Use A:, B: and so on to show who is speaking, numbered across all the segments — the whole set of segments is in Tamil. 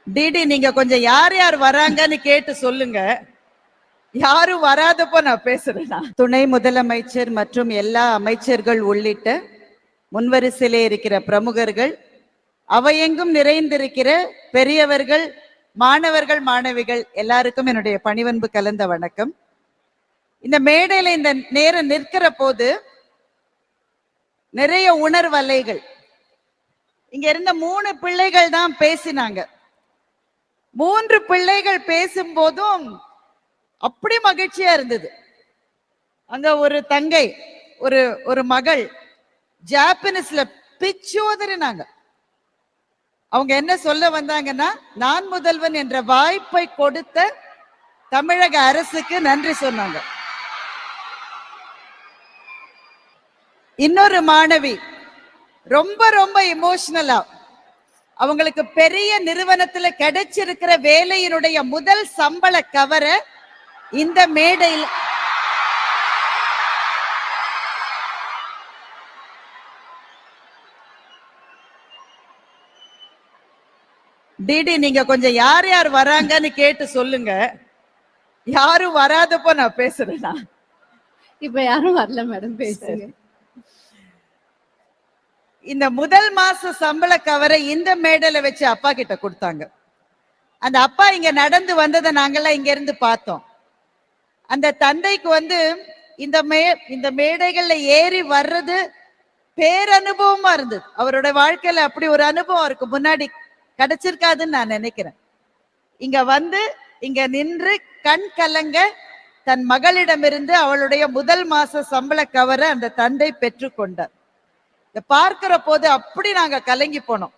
A: டிடி நீங்க கொஞ்சம் யார் யார் வராங்கன்னு கேட்டு சொல்லுங்க. யாரும் வராதப்போ நான் பேசுறேன். துணை முதலமைச்சர் மற்றும் எல்லா அமைச்சர்கள் உள்ளிட்ட முன்வரிசையிலே இருக்கிற பிரமுகர்கள், அவையெங்கும் நிறைந்திருக்கிற பெரியவர்கள், மாணவர்கள், மாணவிகள் எல்லாருக்கும் என்னுடைய பணிவன்பு கலந்த வணக்கம். இந்த மேடையில இந்த நேரம் நிற்கிற போது நிறைய உணர்வலைகள். இங்க இருந்த 3 பிள்ளைகள் தான் பேசினாங்க. 3 பிள்ளைகள் பேசும்போதும் அப்படி மகிழ்ச்சியா இருந்தது. அங்க ஒரு தங்கை, ஒரு மகள் ஜாப்பனீஸ்ல பிச்சோதறினாங்க. அவங்க என்ன சொல்ல வந்தாங்கன்னா, நான் முதல்வன் என்ற வாய்ப்பை கொடுத்த தமிழக அரசுக்கு நன்றி சொன்னாங்க. இன்னொரு மாணவி ரொம்ப ரொம்ப இமோஷனலா, அவங்களுக்கு பெரிய நிறுவனத்துல கிடைச்சிருக்கிற வேலையினுடைய முதல் சம்பள கவர இந்த மேடையில் டிடி நீங்க கொஞ்சம் யார் யார் வராங்கன்னு கேட்டு சொல்லுங்க. யாரும் வராதப்போ நான் பேசுறேன்.
B: இப்ப யாரும் வரல மேடம், பேசுங்க.
A: இந்த முதல் மாச சம்பள கவரை இந்த மேடையில வச்சு அப்பா கிட்ட கொடுத்தாங்க. அந்த அப்பா இங்க நடந்து வந்ததை நாங்கெல்லாம் இங்க இருந்து பார்த்தோம். அந்த தந்தைக்கு இந்த மேடைகள்ல ஏறி வர்றது பேரனுபவமா இருந்தது. அவரோட வாழ்க்கையில அப்படி ஒரு அனுபவம் இருக்கு முன்னாடி கிடைச்சிருக்காதுன்னு நான் நினைக்கிறேன். இங்க நின்று கண் கலங்க தன் மகளிடமிருந்து அவளுடைய முதல் மாச சம்பள கவரை அந்த தந்தை பெற்றுக்கொண்டார். இதை பார்க்கிற போது அப்படி நாங்க கலங்கி போனோம்.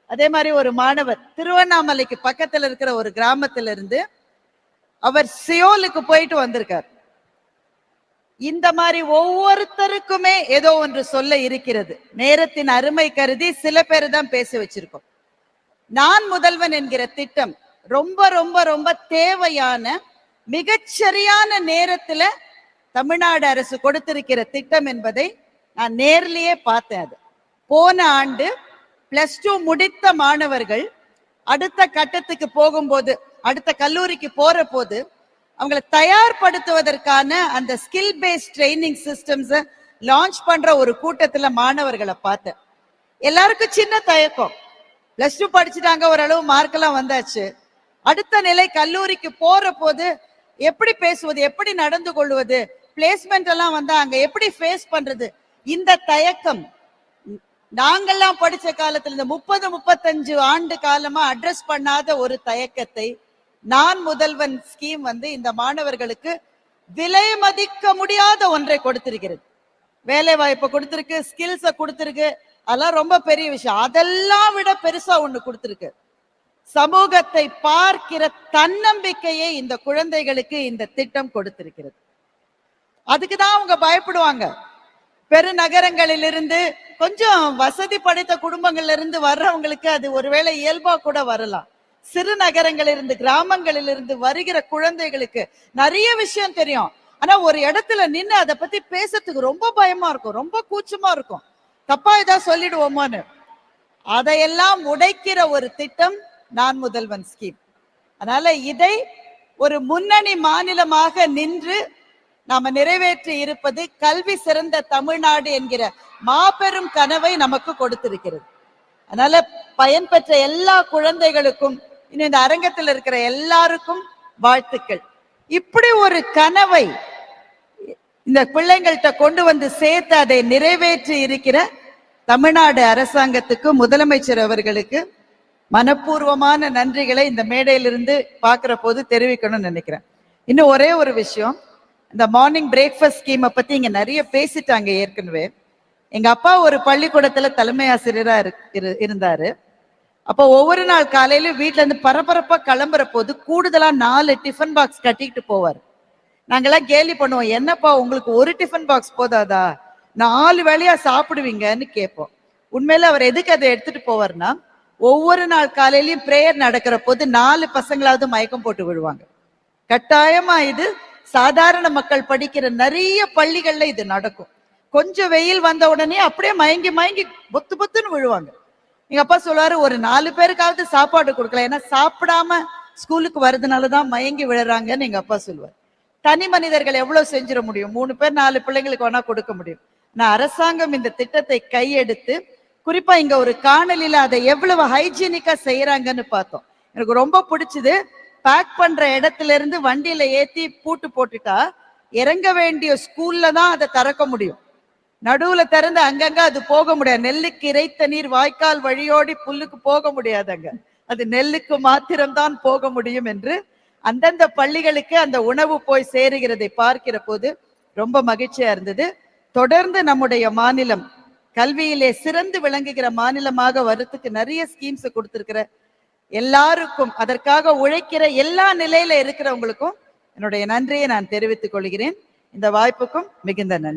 A: அதே மாதிரி ஒரு மாணவர் திருவண்ணாமலைக்கு பக்கத்துல இருக்கிற ஒரு கிராமத்துல இருந்து அவர் சியோலுக்கு போயிட்டு வந்திருக்கார். இந்த மாதிரி ஒவ்வொருத்தருக்குமே ஏதோ ஒன்று சொல்ல இருக்கிறது. நேரத்தின் அருமை கருதி சில பேர் தான் பேச வச்சிருக்கோம். நான் முதல்வன் என்கிற திட்டம் ரொம்ப ரொம்ப ரொம்ப தேவையான, மிகச்சரியான நேரத்துல தமிழ்நாடு அரசு கொடுத்திருக்கிற திட்டம் என்பதை நான் நேர்லயே பார்த்தேன். அது போன ஆண்டு +2 முடித்த மாணவர்கள் அடுத்த கட்டத்துக்கு போகும்போது, அடுத்த கல்லூரிக்கு போற போது அவங்களை தயார்படுத்துவதற்கான அந்த ஸ்கில் பேஸ்ட் ட்ரைனிங் சிஸ்டம்ஸை லான்ச் பண்ற ஒரு கூட்டத்துல மாணவர்களை பார்த்தேன். எல்லாருக்கும் சின்ன தயக்கம். +2 படிச்சுட்டாங்க, ஓரளவு மார்க்கெல்லாம் வந்தாச்சு. அடுத்த நிலை கல்லூரிக்கு போற போது எப்படி பேசுவது, எப்படி நடந்து கொள்வது, பிளேஸ்மெண்ட் எல்லாம் வந்தா அங்க எப்படி ஃபேஸ் பண்றது, இந்த தயக்கம் நாங்கெல்லாம் படிச்ச காலத்துல இந்த 30-35 ஆண்டு காலமா அட்ரஸ் பண்ணாத ஒரு தயக்கத்தை நான் முதல்வன் ஸ்கீம் இந்த மாணவர்களுக்கு விலை மதிக்க முடியாத ஒன்றை கொடுத்திருக்கிறது. வேலை வாய்ப்பை கொடுத்திருக்கு, ஸ்கில்ஸை கொடுத்திருக்கு. அதெல்லாம் ரொம்ப பெரிய விஷயம். அதெல்லாம் விட பெருசா ஒண்ணு கொடுத்திருக்கு. சமூகத்தை பார்க்கிற தன்னம்பிக்கையை இந்த குழந்தைகளுக்கு இந்த திட்டம் கொடுத்திருக்கிறது. அதுக்குதான் அவங்க பயப்படுவாங்க. பெருநகரங்களிலிருந்து, கொஞ்சம் வசதி படைத்த குடும்பங்கள்ல இருந்து வர்றவங்களுக்கு அது ஒருவேளை இயல்பா கூட வரலாம். சிறு நகரங்களிலிருந்து, கிராமங்களிலிருந்து வருகிற குழந்தைகளுக்கு நிறைய விஷயம் தெரியும். ஆனா ஒரு இடத்துல நின்று அதை பத்தி பேசுறதுக்கு ரொம்ப பயமா இருக்கும், ரொம்ப கூச்சமா இருக்கும். தப்பா ஏதாவது சொல்லிடுவோமோன்னு. அதையெல்லாம் உடைக்கிற ஒரு திட்டம் நான் முதல்வன் ஸ்கீம். அதனால இதை ஒரு முன்னணி மாநிலமாக நின்று நாம நிறைவேற்றி இருப்பது கல்வி சிறந்த தமிழ்நாடு என்கிற மாபெரும் கனவை நமக்கு கொடுத்திருக்கிறது. அதனால பயன்பெற்ற எல்லா குழந்தைகளுக்கும், இன்னும் இந்த அரங்கத்தில் இருக்கிற எல்லாருக்கும் வாழ்த்துக்கள். இப்படி ஒரு கனவை இந்த பிள்ளைங்கள்ட்ட கொண்டு வந்து சேர்த்து அதை நிறைவேற்றி இருக்கிற தமிழ்நாடு அரசாங்கத்துக்கு, முதலமைச்சர் அவர்களுக்கு மனப்பூர்வமான நன்றிகளை இந்த மேடையிலிருந்து பார்க்கிற போது தெரிவிக்கணும்னு நினைக்கிறேன். இன்னும் ஒரே ஒரு விஷயம், இந்த மார்னிங் பிரேக்ஃபாஸ்ட் ஸ்கீமை பத்தி இங்க நிறைய பேசிட்டாங்க ஏற்கனவே. எங்க அப்பா ஒரு பள்ளிக்கூடத்துல தலைமை ஆசிரியரா இருந்தாரு. அப்போ ஒவ்வொரு நாள் காலையில வீட்டுல இருந்து பரபரப்பா கிளம்புற போது கூடுதலா 4 டிஃபன் பாக்ஸ் கட்டிக்கிட்டு போவார். நாங்கெல்லாம் கேலி பண்ணுவோம், என்னப்பா உங்களுக்கு ஒரு டிஃபன் பாக்ஸ் போதாதா, 4 வேளையா சாப்பிடுவீங்கன்னு கேட்போம். உண்மையில அவர் எதுக்கு அதை எடுத்துட்டு போவார்னா, ஒவ்வொரு நாள் காலையிலயும் பிரேயர் நடக்கிற போது 4 பசங்களாவது மயக்கம் போட்டு விழுவாங்க. கட்டாயமா இது சாதாரண மக்கள் படிக்கிற நிறைய பள்ளிகள்ல இது நடக்கும். கொஞ்சம் வெயில் வந்த உடனே அப்படியே மயங்கி மயங்கி பொத்துன்னு விழுவாங்க. எங்க அப்பா சொல்லுவாரு, ஒரு 4 பேருக்காவது சாப்பாடு கொடுக்கலாம், ஏன்னா சாப்பிடாம ஸ்கூலுக்கு வர்றதுனாலதான் மயங்கி விழுறாங்கன்னு எங்க அப்பா சொல்லுவார். தனி மனிதர்கள் எவ்வளவு செஞ்சிட முடியும்? 3 பேர் 4 பிள்ளைங்களுக்கு வேணா கொடுக்க முடியும். நான் அரசாங்கம் இந்த திட்டத்தை கையெடுத்து, குறிப்பா இங்க ஒரு காணொலியில அதை எவ்வளவு ஹைஜீனிக்கா செய்யறாங்கன்னு பார்த்தோம். எனக்கு ரொம்ப பிடிச்சது. பேக் பண்ற இடத்துல இருந்து வண்டியில ஏத்தி பூட்டு போட்டுட்டா இறங்க வேண்டிய ஸ்கூல்ல தான் அதை திறக்க முடியும். நடுவுல திறந்து அங்கங்க அது போக முடியாது. நெல்லுக்கு இறைத்த நீர் வாய்க்கால் வழியோடி புல்லுக்கு போக முடியாதுங்க. அது நெல்லுக்கு மாத்திரம்தான் போக முடியும் என்று அந்தந்த பள்ளிகளுக்கு அந்த உணவு போய் சேருகிறதை பார்க்கிற போது ரொம்ப மகிழ்ச்சியா இருந்தது. தொடர்ந்து நம்முடைய மாநிலம் கல்வியிலே சிறந்து விளங்குகிற மாநிலமாக வர்றதுக்கு நிறைய ஸ்கீம்ஸ் கொடுத்திருக்கிற எல்லாருக்கும், அதற்காக உழைக்கிற எல்லா நிலையில இருக்கிறவங்களுக்கும் என்னுடைய நன்றியை நான் தெரிவித்துக் கொள்கிறேன். இந்த வாய்ப்புக்கும் மிகுந்த நன்றி.